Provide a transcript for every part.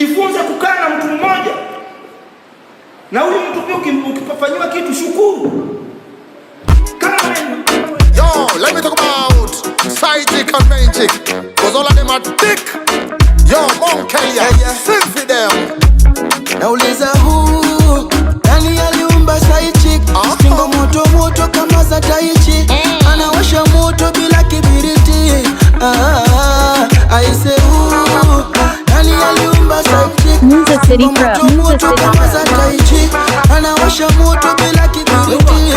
Jifunze kukaa na mtu mmoja, na huyu mtu pia ukifanywa kitu shukuru. Yo, let me talk about side chick and main chick, cause all of them are thick. Yo, Monkelia, sing for them. Nauliza huu nani aliumba side chick? Stingo moto moto kama za Taichi, anawasha moto bila kibiriti. Aise huu nani aliumba side chick? Musa City Pro, moto kama za Taichi, anawasha moto bila kibiriti.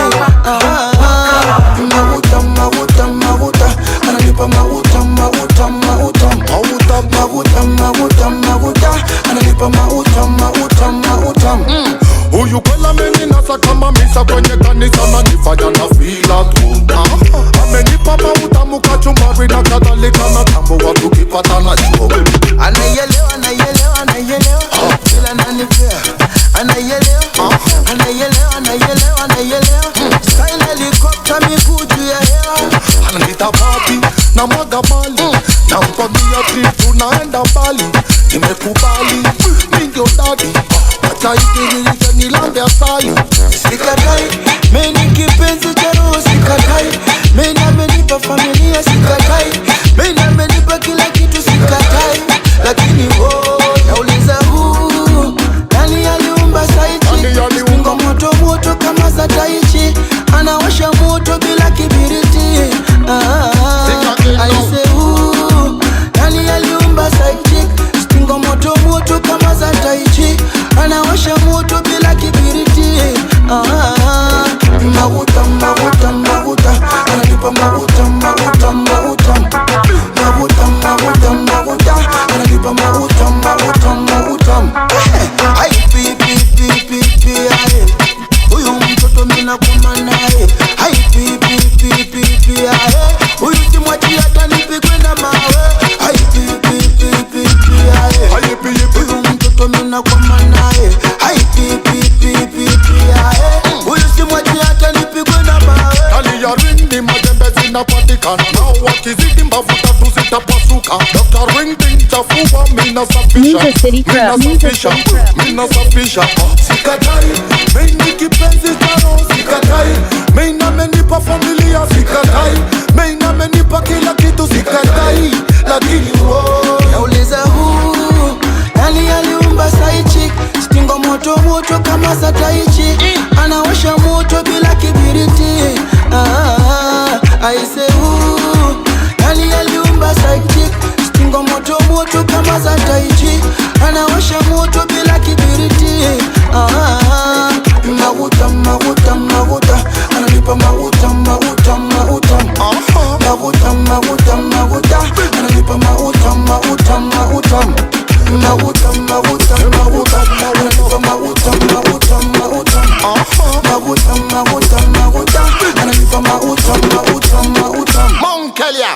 Maguta maguta maguta, ananipa maguta maguta maguta maguta maguta maguta maguta, ananipa maguta maguta maguta. Huyu kwela ameninasa kama misa kwenye kanisa, na nifanya na fila tu. Amenipa mafuta mkachumbari na kadhalika, na tambo wa tukipatana chuo. Anaielewa, anaielewa, anaielewa, kila nanipea. Anaielewa, anaielewa, anaielewa, anaielewa. Style helicopter miguu juu ya hewa. Ananita party na mwaga mali, na mpagia trip tunaenda mbali. Nimekubali, mi ndio daddy, acha ikiririke nilambe asali. Sikatai, mimi kipenzi cha roho sikatai. Mimi amenipa familia sikatai. Mimi amenipa kila kitu sikatai. Lakini nauliza huu nani aliumba side chick? Stingo moto moto kama za Taichi, anawasha moto bila kibiriti. Aise huu nani aliumba side chick? Stingo moto moto kama za Taichi, anawasha moto bila kibiriti. Maguta maguta maguta, ananipa maguta maguta maguta maguta maguta maguta, ananipa maguta maguta maguta. Ai pi pi pi pi pi ai, huyu mtoto mimi nakoma naye. Ai pi pi pi pi pi ai, huyu simwachi hata nipigwe na mawe. Ai pi pi pi pi pi ai, huyu mtoto mimi nakoma naye. Ai pi pi pi pi pi ai, huyu simwachi hata nipigwe na mawe. Kali ya ring majembe zinapatikana, na wakizidi mbavu tatu zitapasuka. Dr. Ring ding chafua, mina safisha, Musa City Pro, mina Musa safisha, City Pro. mina safisha. Sikatai, mimi kipenzi cha roho sikatai. Mimi amenipa familia sikatai. Mimi amenipa kila kitu sikatai. Lakini nauliza huu nani aliumba side chick? Stingo moto moto kama za Taichi, anawasha moto bila kibiriti. Aise huu nani aliumba side chick? Stingo moto moto kama za Taichi, anawasha moto bila kibiriti. Maguta maguta maguta, ananipa maguta maguta maguta maguta maguta maguta, ananipa maguta maguta maguta maguta maguta maguta, ananipa maguta maguta maguta maguta maguta maguta, ananipa maguta maguta maguta. Monkelia.